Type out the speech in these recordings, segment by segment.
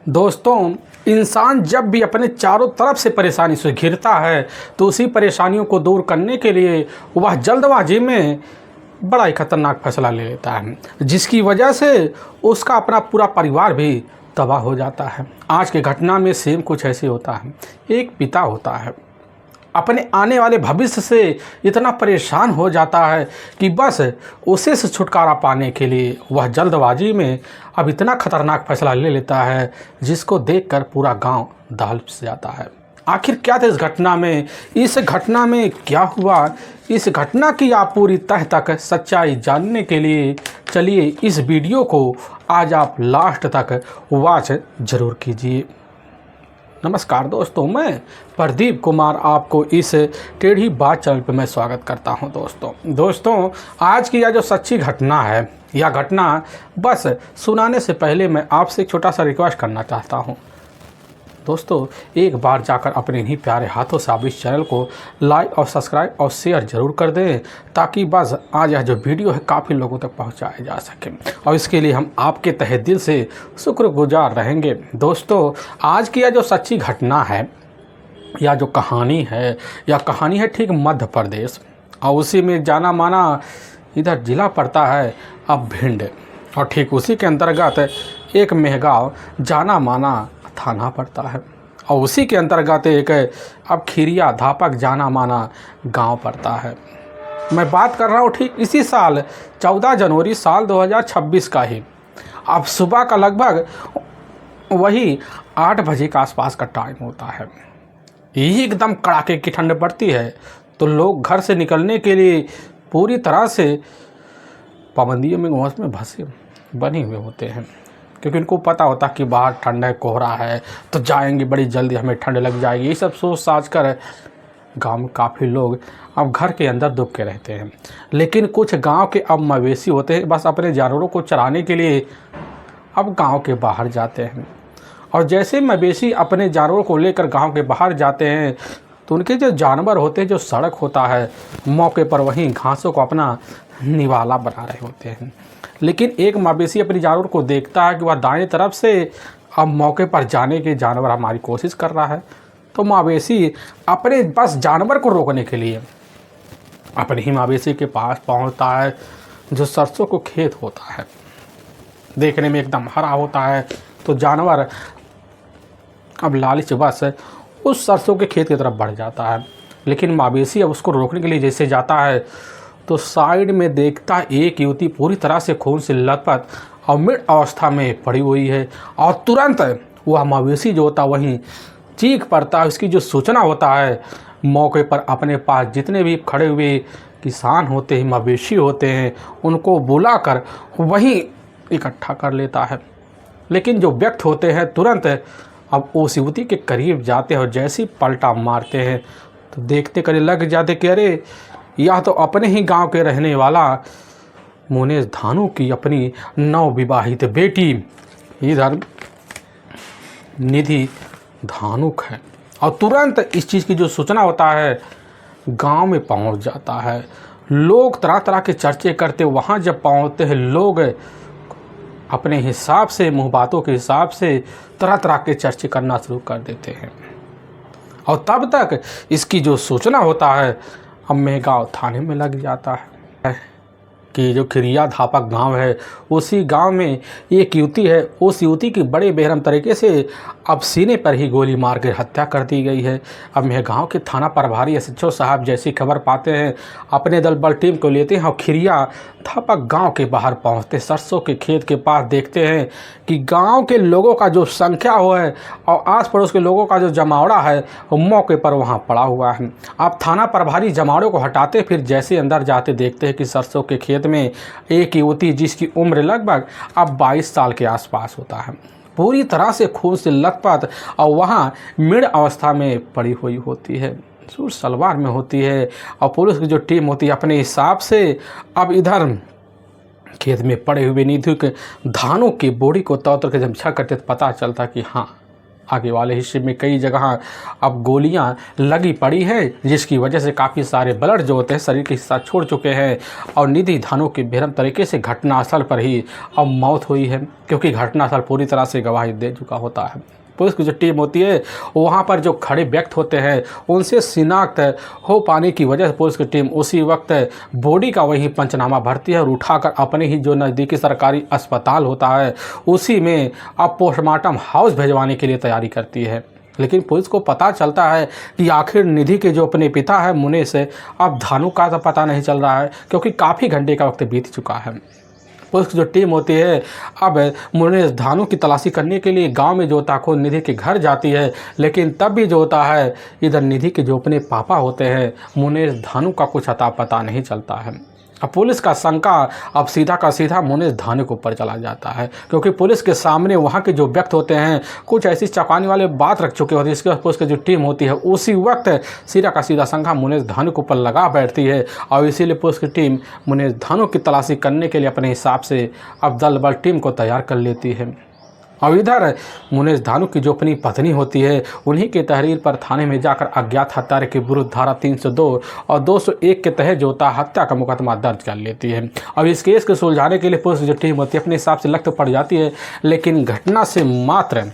दोस्तों, इंसान जब भी अपने चारों तरफ से परेशानी से घिरता है तो उसी परेशानियों को दूर करने के लिए वह जल्दबाजी में बड़ा ही खतरनाक फैसला ले लेता है, जिसकी वजह से उसका अपना पूरा परिवार भी तबाह हो जाता है। आज की घटना में सेम कुछ ऐसे होता है। एक पिता होता है, अपने आने वाले भविष्य से इतना परेशान हो जाता है कि बस उसे से छुटकारा पाने के लिए वह जल्दबाजी में अब इतना खतरनाक फैसला ले लेता है जिसको देखकर पूरा गांव दहल जाता है। आखिर क्या था इस घटना में? इस घटना में क्या हुआ? इस घटना की आप पूरी तह तक सच्चाई जानने के लिए चलिए इस वीडियो को आज आप लास्ट तक वॉच ज़रूर कीजिए। नमस्कार दोस्तों, मैं प्रदीप कुमार आपको इस टेढ़ी बात चैनल पर मैं स्वागत करता हूं। दोस्तों आज की यह जो सच्ची घटना है, यह घटना बस सुनाने से पहले मैं आपसे एक छोटा सा रिक्वेस्ट करना चाहता हूं। दोस्तों, एक बार जाकर अपने इन्हीं प्यारे हाथों से आप इस चैनल को लाइक और सब्सक्राइब और शेयर ज़रूर कर दें, ताकि बस आज यह जो वीडियो है काफ़ी लोगों तक पहुंचाया जा सके, और इसके लिए हम आपके तहे दिल से शुक्रगुजार रहेंगे। दोस्तों, आज की यह जो सच्ची घटना है, यह जो कहानी है, यह कहानी है ठीक मध्य प्रदेश, और उसी में जाना माना इधर जिला पड़ता है अब भिंड, और ठीक उसी के अंतर्गत एक मेहगांव जाना माना थाना पड़ता है, और उसी के अंतर्गत एक अब खिरिया धापक जाना माना गांव पड़ता है। मैं बात कर रहा हूँ ठीक इसी साल 14 जनवरी साल 2026 का ही। अब सुबह का लगभग वही 8 बजे के आसपास का टाइम होता है। एकदम कड़ाके की ठंड पड़ती है, तो लोग घर से निकलने के लिए पूरी तरह से पाबंदियों में मौसम में फंसे बने हुए होते हैं, क्योंकि उनको पता होता कि बाहर ठंड है, कोहरा है, तो जाएंगे बड़ी जल्दी, हमें ठंड लग जाएगी। ये सब सोच साच कर गांव में काफ़ी लोग अब घर के अंदर दुब के रहते हैं। लेकिन कुछ गांव के अब मवेशी होते हैं, बस अपने जानवरों को चराने के लिए अब गांव के बाहर जाते हैं। और जैसे मवेशी अपने जानवरों को लेकर गांव के बाहर जाते हैं, तो उनके जो जानवर होते हैं, जो सड़क होता है, मौके पर वहीं घासों को अपना निवाला बना रहे होते हैं। लेकिन एक मवेशी अपनी जानवर को देखता है कि वह दाएं तरफ से अब मौके पर जाने के जानवर हमारी कोशिश कर रहा है, तो मवेशी अपने बस जानवर को रोकने के लिए अपने ही मवेशी के पास पहुंचता है, जो सरसों को खेत होता है, देखने में एकदम हरा होता है। तो जानवर अब लालच बस उस सरसों के खेत की तरफ बढ़ जाता है। लेकिन मवेशी अब उसको रोकने के लिए जैसे जाता है, तो साइड में देखता एक युवती पूरी तरह से खून से लथपथ और मृत अवस्था में पड़ी हुई है, और तुरंत वह मवेशी जो होता वहीं चीख पड़ता है। उसकी जो सूचना होता है, मौके पर अपने पास जितने भी खड़े हुए किसान होते हैं, मवेशी होते हैं, उनको बुलाकर वहीं इकट्ठा कर लेता है। लेकिन जो व्यक्ति होते हैं तुरंत अब उस युवती के करीब जाते हैं, और जैसे ही पलटा मारते हैं तो देखते करे लग जाते कि अरे यह तो अपने ही गांव के रहने वाला मोनेश धानू की अपनी नवविवाहित बेटी इधर निधि धानुक है। और तुरंत इस चीज़ की जो सूचना होता है गांव में पहुंच जाता है। लोग तरह तरह के चर्चे करते, वहां जब पहुंचते हैं लोग अपने हिसाब से, मुँह बातों के हिसाब से तरह तरह के चर्चे करना शुरू कर देते हैं। और तब तक इसकी जो सूचना होता है अब मेहगांव थाने में लग जाता है कि जो खिरिया धापक गांव है, उसी गांव में एक युवती है। उस युवती की बड़े बेरहम तरीके से अब सीने पर ही गोली मार कर हत्या कर दी गई है। अब मेहगांव के थाना प्रभारी एसएचओ साहब जैसी खबर पाते हैं, अपने दल बल टीम को लेते हैं और खिरिया धापक गांव के बाहर पहुंचते, सरसों के खेत के पास देखते हैं कि गांव के लोगों का जो संख्या हो है और आस पड़ोस के लोगों का जो जमावड़ा है वो मौके पर वहां पड़ा हुआ है। अब थाना प्रभारी जमावड़े को हटाते, फिर जैसे अंदर जाते देखते हैं कि सरसों के खेत में एक युवती जिसकी उम्र लगभग अब 22 साल के आसपास होता है, पूरी तरह से खून से लथपथ और वहाँ मृत अवस्था में पड़ी हुई होती है, सूट सलवार में होती है। और पुलिस की जो टीम होती है अपने हिसाब से अब इधर खेत में पड़े हुए निधि के धानों की बोरी को तौर तक जब छा करते तो पता चलता कि हाँ आगे वाले हिस्से में कई जगह अब गोलियां लगी पड़ी हैं, जिसकी वजह से काफ़ी सारे ब्लड जो होते हैं शरीर के हिस्सा छोड़ चुके हैं और निधि धानु की बेरहम तरीके से घटनास्थल पर ही अब मौत हुई है, क्योंकि घटनास्थल पूरी तरह से गवाही दे चुका होता है। पुलिस की जो टीम होती है वहाँ पर जो खड़े व्यक्ति होते हैं उनसे शिनाख्त हो पाने की वजह से पुलिस की टीम उसी वक्त बॉडी का वही पंचनामा भरती है और उठाकर अपने ही जो नज़दीकी सरकारी अस्पताल होता है उसी में अब पोस्टमार्टम हाउस भिजवाने के लिए तैयारी करती है। लेकिन पुलिस को पता चलता है कि आखिर निधि के जो अपने पिता है मुनेश से अब धानु का तो पता नहीं चल रहा है, क्योंकि काफ़ी घंटे का वक्त बीत चुका है। पुलिस की जो टीम होती है अब मुनेश धानु की तलाशी करने के लिए गांव में जो होता है खुद निधि के घर जाती है, लेकिन तब भी जो होता है इधर निधि के जो अपने पापा होते हैं मुनेश धानु का कुछ अता पता नहीं चलता है। अब पुलिस का शंका अब सीधा का सीधा मुनेश धानु के ऊपर चला जाता है, क्योंकि पुलिस के सामने वहाँ के जो व्यक्ति होते हैं कुछ ऐसी चौंकाने वाले बात रख चुके होते हैं, इसके बाद पुलिस की जो टीम होती है उसी वक्त सीधा का सीधा शंका मुनेश धानु के ऊपर लगा बैठती है और इसीलिए पुलिस की टीम मुनेश धानु की तलाशी करने के लिए अपने हिसाब से अब दल बल टीम को तैयार कर लेती है। और इधर मुनेश धानु की जो अपनी पत्नी होती है उन्हीं के तहरीर पर थाने में जाकर अज्ञात हत्यारे के विरुद्ध धारा 302 और 201 के तहत जो होता हत्या का मुकदमा दर्ज कर लेती है। अब इस केस को सुलझाने के लिए पुलिस जो टीम होती है अपने हिसाब से लग पड़ जाती है, लेकिन घटना से मात्र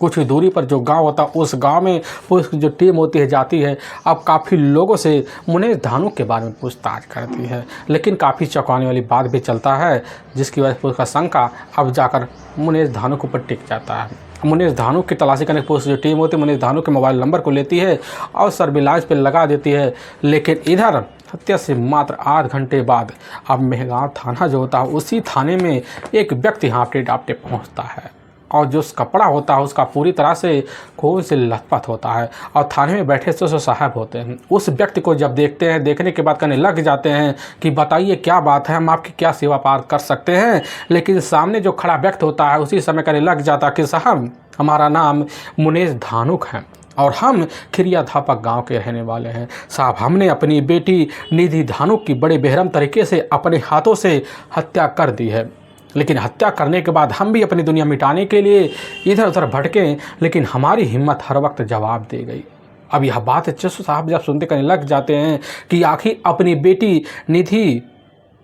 कुछ ही दूरी पर जो गांव होता है उस गांव में पुलिस की जो टीम होती है जाती है। अब काफ़ी लोगों से मुनेश धानु के बारे में पूछताछ करती है, लेकिन काफ़ी चौंकाने वाली बात भी चलता है, जिसकी वजह से पुलिस का शंका अब जाकर मुनेश धानु के ऊपर टिक जाता है। मुनेश धानु की तलाशी करने पुलिस जो टीम होती है मुनेश धानु के मोबाइल नंबर को लेती है और सर्विलांस पर लगा देती है। लेकिन इधर हत्या से मात्र 8 घंटे बाद अब मेहगांव थाना जो होता है उसी थाने में एक व्यक्ति हाँफते डापते पहुँचता है और जो कपड़ा होता है उसका पूरी तरह से खून से लथपथ होता है और थाने में बैठे से साहब होते हैं। उस व्यक्ति को जब देखते हैं, देखने के बाद कहने लग जाते हैं कि बताइए क्या बात है, हम आपकी क्या सेवा पार कर सकते हैं। लेकिन सामने जो खड़ा व्यक्ति होता है उसी समय कहने लग जाता कि साहब हमारा नाम मुनेश धानुक है और हम खिरिया धापक गांव के रहने वाले हैं। साहब हमने अपनी बेटी निधि धानुक की बड़े बेरहम तरीके से अपने हाथों से हत्या कर दी है, लेकिन हत्या करने के बाद हम भी अपनी दुनिया मिटाने के लिए इधर उधर भटके, लेकिन हमारी हिम्मत हर वक्त जवाब दे गई। अब यह बात चस्सू साहब जब सुनते कहने लग जाते हैं कि आखिर अपनी बेटी निधि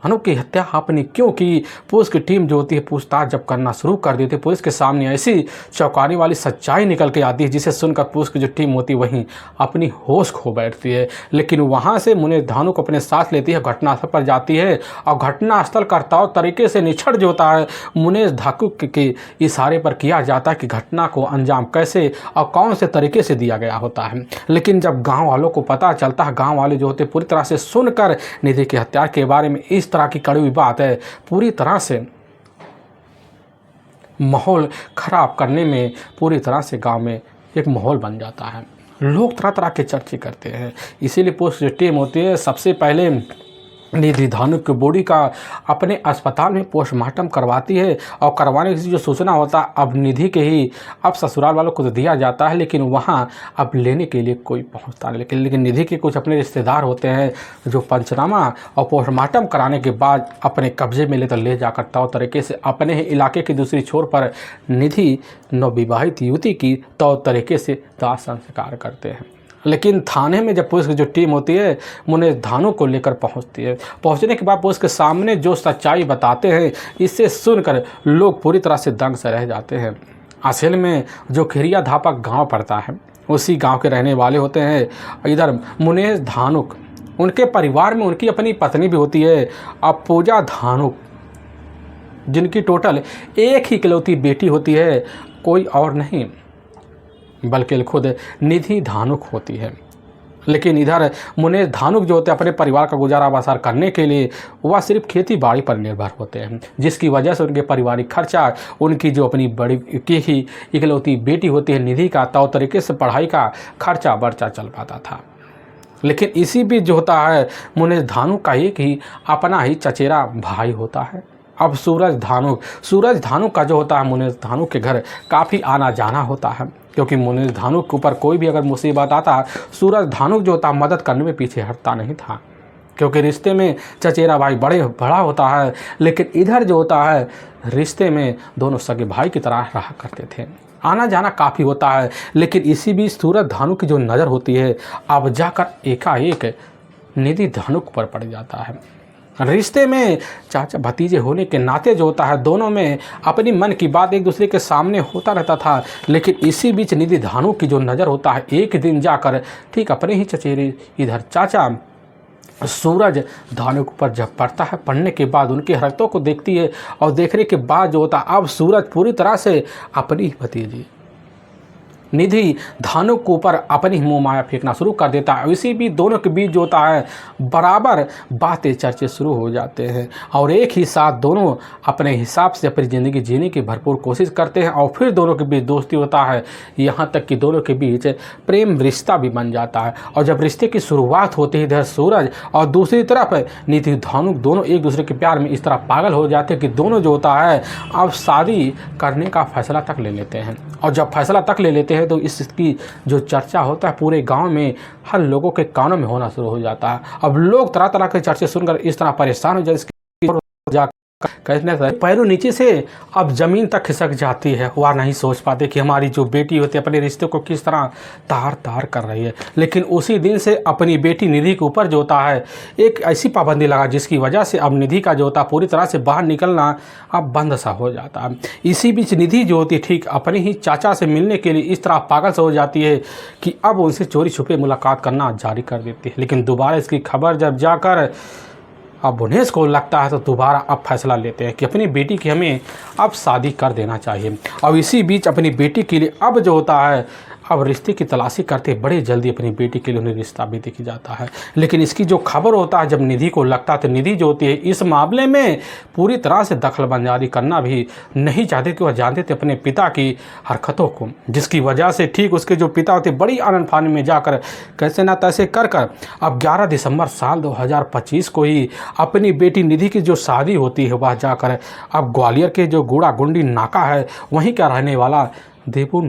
धानु की हत्या आपने क्यों की। पुलिस की टीम जो होती है पूछताछ जब करना शुरू कर देती है, पुलिस के सामने ऐसी चौंकाने वाली सच्चाई निकल के आती है जिसे सुनकर पुलिस की जो टीम होती है वहीं अपनी होश खो बैठती है। लेकिन वहां से मुनेश धानु को अपने साथ लेती है, घटनास्थल पर जाती है और घटनास्थल करताव तरीके से निछड़ जो होता है मुनेश धानु के इशारे पर किया जाता है कि घटना को अंजाम कैसे और कौन से तरीके से दिया गया होता है। लेकिन जब गाँव वालों को पता चलता है, गाँव वाले जो होते पूरी तरह से सुनकर निधि के हत्या के बारे में इस तरह की कड़वी बात है, पूरी तरह से माहौल खराब करने में पूरी तरह से गांव में एक माहौल बन जाता है। लोग तरह तरह के चर्चे करते हैं। इसीलिए पुलिस जो टीम होती है सबसे पहले निधि धानु की बॉडी का अपने अस्पताल में पोस्टमार्टम करवाती है और करवाने की जो सूचना होता है अब निधि के ही अब ससुराल वालों को तो दिया जाता है, लेकिन वहाँ अब लेने के लिए कोई पहुँचता नहीं। लेकिन निधि के कुछ अपने रिश्तेदार होते हैं जो पंचनामा और पोस्टमार्टम कराने के बाद अपने कब्जे में ले जाकर तौर तरीके से अपने ही इलाके की दूसरी छोर पर निधि नवविवाहित युवती की तौर तरीके से दाह संस्कार करते हैं। लेकिन थाने में जब पुलिस की जो टीम होती है मुनेश धानु को लेकर पहुंचती है, पहुंचने के बाद पुलिस के सामने जो सच्चाई बताते हैं इससे सुनकर लोग पूरी तरह से दंग से रह जाते हैं। असल में जो खिरिया धापक गांव पड़ता है उसी गांव के रहने वाले होते हैं। इधर मुनेश धानुक, उनके परिवार में उनकी अपनी पत्नी भी होती है अब पूजा धानुक, जिनकी टोटल एक ही इकलौती बेटी होती है, कोई और नहीं बल्कि खुद निधि धानुक होती है। लेकिन इधर मुनेश धानुक जो होते हैं अपने परिवार का गुजारा बसर करने के लिए वह सिर्फ खेती बाड़ी पर निर्भर होते हैं, जिसकी वजह से उनके पारिवारिक खर्चा उनकी जो अपनी बड़ी की ही इकलौती बेटी होती है निधि का तौर तरीके से पढ़ाई का खर्चा बर्चा चल पाता था। लेकिन इसी बीच जो होता है मुनेश धानुक का एक ही अपना ही चचेरा भाई होता है। अब सूरज धानुक का जो होता है मुनेश धानुक के घर काफ़ी आना जाना होता है, क्योंकि मुनेश धानुक के ऊपर कोई भी अगर मुसीबत आता सूरज धानुक जो होता है मदद करने में पीछे हटता नहीं था। क्योंकि रिश्ते में चचेरा भाई बड़ा होता है, लेकिन इधर जो होता है रिश्ते में दोनों सगे भाई की तरह रहा करते थे। आना जाना काफ़ी होता है, लेकिन इसी बीच सूरज धानु की जो नज़र होती है अब जाकर एकाएक निधि धानुक पर पड़ जाता है। रिश्ते में चाचा भतीजे होने के नाते जो होता है दोनों में अपनी मन की बात एक दूसरे के सामने होता रहता था, लेकिन इसी बीच निधि धानु की जो नज़र होता है एक दिन जाकर ठीक अपने ही चचेरे इधर चाचा सूरज धानु पर जब पड़ता है, पढ़ने के बाद उनकी हरकतों को देखती है और देखने के बाद जो होता है अब सूरज पूरी तरह से अपनी भतीजी निधि धानु के ऊपर अपनी मुँह माया फेंकना शुरू कर देता है। इसी भी दोनों के बीच जो होता है बराबर बातें चर्चे शुरू हो जाते हैं और एक ही साथ दोनों अपने हिसाब से अपनी ज़िंदगी जीने की भरपूर कोशिश करते हैं और फिर दोनों के बीच दोस्ती होता है, यहाँ तक कि दोनों के बीच प्रेम रिश्ता भी बन जाता है। और जब रिश्ते की शुरुआत होती है इधर सूरज और दूसरी तरफ निधि धानु दोनों एक दूसरे के प्यार में इस तरह पागल हो जाते हैं कि दोनों जो होता है अब शादी करने का फैसला तक ले लेते हैं। और जब फैसला तक ले लेते हैं तो इसकी जो चर्चा होता है पूरे गांव में हर लोगों के कानों में होना शुरू हो जाता है। अब लोग तरह तरह के चर्चे सुनकर इस तरह परेशान हो जाए, कहने से पैरों नीचे से अब ज़मीन तक खिसक जाती है। वह नहीं सोच पाते कि हमारी जो बेटी होती है अपने रिश्ते को किस तरह तार तार कर रही है। लेकिन उसी दिन से अपनी बेटी निधि के ऊपर जो होता है एक ऐसी पाबंदी लगा जिसकी वजह से अब निधि का जो होता है पूरी तरह से बाहर निकलना अब बंद सा हो जाता है। इसी बीच निधि जो होती ठीक अपने ही चाचा से मिलने के लिए इस तरह पागल से हो जाती है कि अब उनसे चोरी छुपे मुलाकात करना जारी कर देती है। लेकिन दोबारा इसकी खबर जब जाकर अब मुनेश को लगता है तो दोबारा अब फैसला लेते हैं कि अपनी बेटी की हमें अब शादी कर देना चाहिए। और इसी बीच अपनी बेटी के लिए अब जो होता है अब रिश्ते की तलाशी करते बड़े जल्दी अपनी बेटी के लिए उन्हें रिश्ता भी दिख जाता है। लेकिन इसकी जो खबर होता है जब निधि को लगता है तो निधि जो होती है इस मामले में पूरी तरह से दखलअंदाजी करना भी नहीं चाहते कि वह जानते थे अपने पिता की हरकतों को, जिसकी वजह से ठीक उसके जो पिता होते बड़ी आनंद फानी में जाकर कैसे ना तैसे कर अब 11 दिसंबर साल 2025 को ही अपनी बेटी निधि की जो शादी होती है वह जाकर अब ग्वालियर के जो गुड़ा गुंडी नाका है वहीं का रहने वाला देवू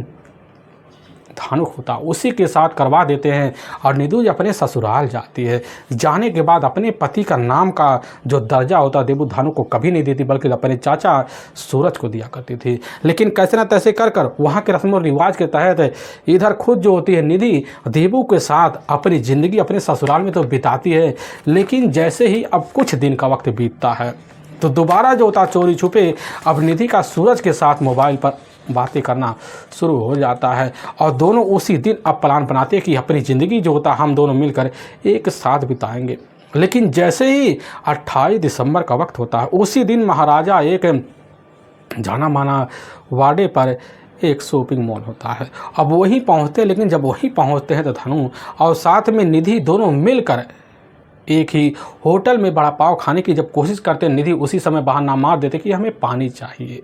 धानुक होता उसी के साथ करवा देते हैं। और निधि अपने ससुराल जाती है, जाने के बाद अपने पति का नाम का जो दर्जा होता देवू धानुक को कभी नहीं देती बल्कि अपने चाचा सूरज को दिया करती थी। लेकिन कैसे ना तैसे कर वहाँ के रस्म और रिवाज के तहत इधर खुद जो होती है निधि देवू के साथ अपनी ज़िंदगी अपने ससुराल में तो बिताती है। लेकिन जैसे ही अब कुछ दिन का वक्त बीतता है तो दोबारा जो होता चोरी छुपे अब निधि का सूरज के साथ मोबाइल पर बातें करना शुरू हो जाता है और दोनों उसी दिन अब प्लान बनाते हैं कि अपनी ज़िंदगी जो होता हम दोनों मिलकर एक साथ बिताएंगे। लेकिन जैसे ही 28 दिसंबर का वक्त होता है उसी दिन महाराजा एक जाना माना वाडे पर एक शॉपिंग मॉल होता है। अब वहीं पहुंचते हैं, लेकिन जब वहीं पहुंचते हैं तो धनु और साथ में निधि दोनों मिलकर एक ही होटल में बड़ा पाव खाने की जब कोशिश करते हैं निधि उसी समय बहाना मार देते कि हमें पानी चाहिए।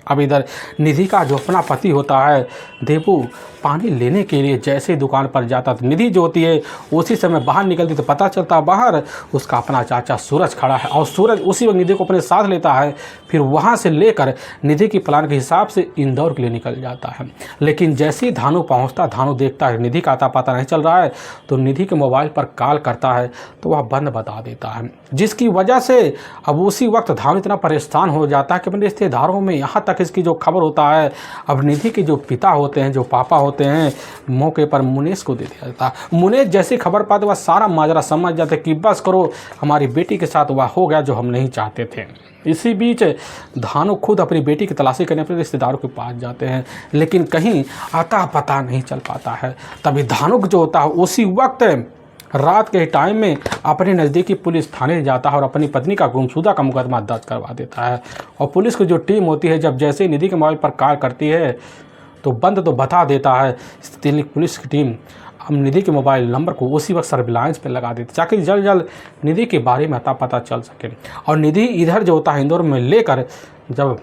अब इधर निधि का जो अपना पति होता है देवू पानी लेने के लिए जैसे ही दुकान पर जाता तो निधि जो होती है उसी समय बाहर निकलती तो पता चलता बाहर उसका अपना चाचा सूरज खड़ा है और सूरज उसी वक्त निधि को अपने साथ लेता है। फिर वहाँ से लेकर निधि की प्लान के हिसाब से इंदौर के लिए निकल जाता है। लेकिन जैसे ही धानु पहुँचता धानु देखता है निधि का आता पता नहीं चल रहा है तो निधि के मोबाइल पर कॉल करता है तो वह बंद बता देता है, जिसकी वजह से अब उसी वक्त धानु इतना परेशान हो जाता है कि अपने रिश्तेदारों में यहाँ तक इसकी जो खबर होता है अब निधि के जो पिता होते हैं जो पापा होते हैं मौके पर मुनेश को दे दिया जाता है। मुनेश जैसी खबर पाते वह सारा माजरा समझ जाते कि बस करो हमारी बेटी के साथ वह हो गया जो हम नहीं चाहते थे। इसी बीच धानु खुद अपनी बेटी की तलाशी करने अपने रिश्तेदारों के पास जाते हैं, लेकिन कहीं आता पता नहीं चल पाता है। तभी धानु जो होता है उसी वक्त रात के टाइम में अपने नज़दीकी पुलिस थाने जाता है और अपनी पत्नी का गुमशुदा का मुकदमा दर्ज करवा देता है। और पुलिस की जो टीम होती है जब जैसे ही निधि के मोबाइल पर कॉल करती है तो बंद तो बता देता है दिल्ली पुलिस की टीम हम निधि के मोबाइल नंबर को उसी वक्त सर्विलांस पे लगा देती ताकि जल्द जल्द निधि के बारे में अता पता चल सके। और निधि इधर जो होता है इंदौर में लेकर जब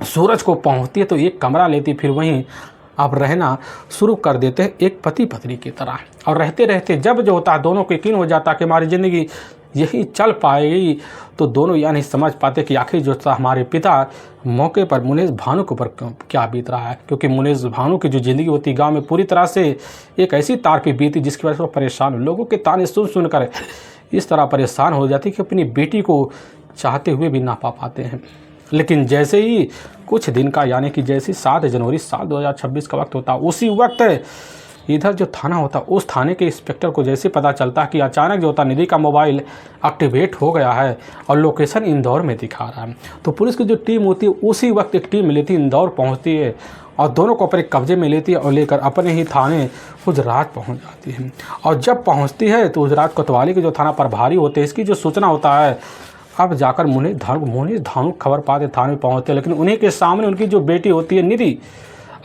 सूरज को पहुँचती है तो एक कमरा लेती फिर वहीं आप रहना शुरू कर देते हैं एक पति पत्नी की तरह। और रहते रहते जब जो होता है दोनों को यकीन हो जाता है कि हमारी ज़िंदगी यही चल पाएगी तो दोनों यह नहीं समझ पाते कि आखिर जो था हमारे पिता मौके पर मुनेश भानु के ऊपर क्या बीत रहा है, क्योंकि मुनेश भानु की जो ज़िंदगी होती गांव में पूरी तरह से एक ऐसी तार पे बीती जिसकी वजह से वो परेशान लोगों के ताने सुन सुनकर इस तरह परेशान हो जाती है कि अपनी बेटी को चाहते हुए भी ना पा पाते हैं। लेकिन जैसे ही कुछ दिन का यानी कि जैसे 7 जनवरी साल 2026 का वक्त होता, उसी वक्त इधर जो थाना होता, उस थाने के इंस्पेक्टर को जैसे पता चलता कि अचानक जो होता निधि का मोबाइल एक्टिवेट हो गया है और लोकेशन इंदौर में दिखा रहा है, तो पुलिस की जो टीम होती है उसी वक्त एक टीम मिली थी, इंदौर पहुंचती है और दोनों को अपने कब्जे में लेती है और लेकर अपने ही थाने गुजरात पहुंच जाती है। और जब पहुंचती है तो गुजरात कोतवाली के जो थाना प्रभारी होते हैं, इसकी जो सूचना होता है, अब जाकर मुनीष धानु खबर पाते थाने में पहुंचते, लेकिन उन्हीं के सामने उनकी जो बेटी होती है निधि,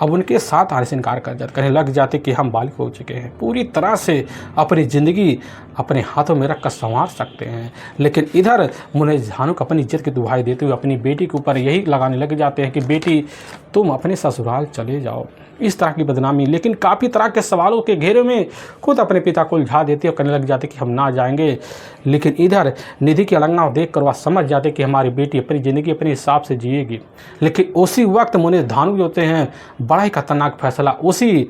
अब उनके साथ आने से इनकार कर जाते, कहने लग जाते कि हम बालिग हो चुके हैं, पूरी तरह से अपनी ज़िंदगी अपने हाथों में रखकर संवार सकते हैं। लेकिन इधर मुनीष धानु को अपनी इज्जत की दुहाई देते हुए अपनी बेटी के ऊपर यही लगाने लग जाते हैं कि बेटी तुम अपने ससुराल चले जाओ, इस तरह की बदनामी। लेकिन काफ़ी तरह के सवालों के घेरे में खुद अपने पिता को उलझा देती और कहने लग जाते कि हम ना जाएंगे। लेकिन इधर निधि की अलंघना देख कर वह समझ जाते कि हमारी बेटी अपनी ज़िंदगी अपने हिसाब से जिएगी। लेकिन उसी वक्त मुनीष धानु होते हैं बड़ा ही खतरनाक फैसला उसी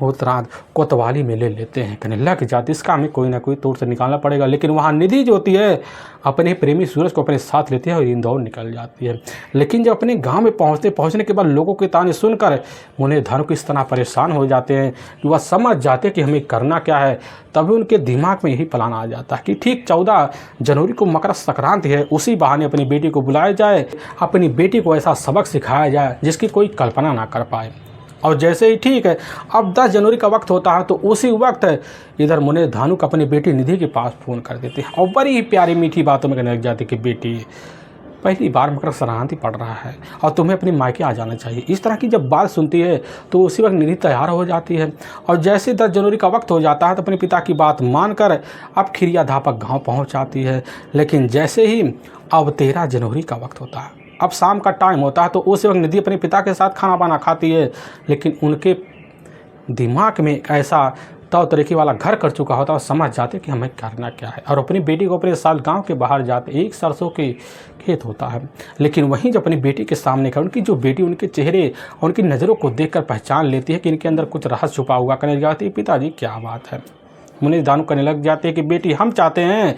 होतरात कोतवाली में ले लेते हैं, कहने लग जाते इसका हमें कोई ना कोई तोड़ से निकालना पड़ेगा। लेकिन वहाँ निधि जो होती है अपने प्रेमी सूरज को अपने साथ लेती है और इंदौर निकल जाती है। लेकिन जब अपने गांव में पहुंचने के बाद लोगों के ताने सुनकर मुनीष धानु को इस तरह परेशान हो जाते हैं कि वह समझ जाते कि हमें करना क्या है। तभी उनके दिमाग में यही प्लान आ जाता है कि ठीक 14 जनवरी को मकर संक्रांति है, उसी बहाने अपनी बेटी को बुलाया जाए, अपनी बेटी को ऐसा सबक सिखाया जाए जिसकी कोई कल्पना ना कर पाए। और जैसे ही ठीक है अब 10 जनवरी का वक्त होता है, तो उसी वक्त इधर मुनीष धानु को अपनी बेटी निधि के पास फ़ोन कर देते हैं और बड़ी ही प्यारी मीठी बातों में कहने लग जाती कि बेटी पहली बार मकर संक्रांति पड़ रहा है और तुम्हें अपने मायके आ जाना चाहिए। इस तरह की जब बात सुनती है तो उसी वक्त निधि तैयार हो जाती है और जैसे 10 जनवरी का वक्त हो जाता है तो अपने पिता की बात मानकर अब खिरिया धापक गाँव पहुँच जाती है। लेकिन जैसे ही अब 13 जनवरी का वक्त होता है, अब शाम का टाइम होता है, तो उस वक्त निधि अपने पिता के साथ खाना बाना खाती है। लेकिन उनके दिमाग में ऐसा तौर तरीके वाला घर कर चुका होता है और समझ जाते कि हमें करना क्या है और अपनी बेटी को अपने साथ गांव के बाहर जाते, एक सरसों के खेत होता है। लेकिन वहीं जब अपनी बेटी के सामने का उनकी जो बेटी उनके चेहरे और उनकी नज़रों को देखकर पहचान लेती है कि इनके अंदर कुछ रहस्य छुपा हुआ, कहने लग जाती है पिताजी क्या बात है। मुनीष धानु कहने लग जाते हैं कि बेटी हम चाहते हैं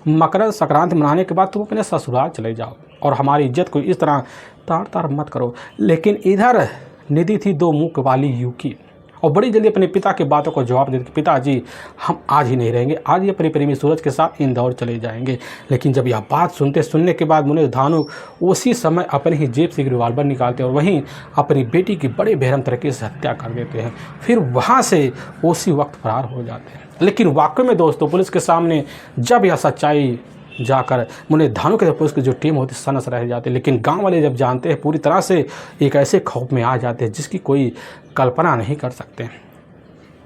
मकर संक्रांति मनाने के बाद तुम अपने ससुराल चले जाओ और हमारी इज्जत को इस तरह तार मत करो। लेकिन इधर निधि थी 2 मुख वाली यूकी और बड़ी जल्दी अपने पिता की बातों को जवाब देते पिताजी हम आज ही नहीं रहेंगे, आज ही अपने प्रेमी सूरज के साथ इंदौर चले जाएंगे। लेकिन जब यह बात सुनने के बाद मुनीष धानु उसी समय अपने ही जेब से रिवॉल्वर निकालते और वहीं अपनी बेटी की बड़े बेरहम तरीके से हत्या कर देते हैं। फिर वहाँ से उसी वक्त फरार हो जाते हैं। लेकिन वाकई में दोस्तों पुलिस के सामने जब यह सच्चाई जाकर मुनीष धानु के पुलिस की जो टीम होती सनस रह जाते, लेकिन गांव वाले जब जानते हैं पूरी तरह से एक ऐसे खौफ में आ जाते हैं जिसकी कोई कल्पना नहीं कर सकते।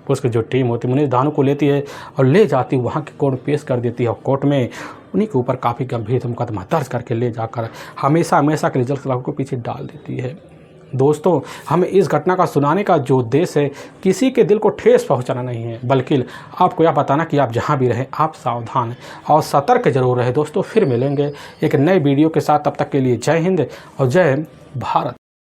पुलिस की जो टीम होती मुनीष धानु को लेती है और ले जाती वहाँ के कोर्ट पेश कर देती है और कोर्ट में उन्हीं के ऊपर काफ़ी गंभीर मुकदमा दर्ज करके ले जाकर हमेशा के लिए जेल सलाखों को पीछे डाल देती है। दोस्तों हमें इस घटना का सुनाने का जो उद्देश्य है किसी के दिल को ठेस पहुंचाना नहीं है, बल्कि आपको यह बताना कि आप जहां भी रहें आप सावधान और सतर्क जरूर रहें। दोस्तों फिर मिलेंगे एक नए वीडियो के साथ, तब तक के लिए जय हिंद और जय भारत।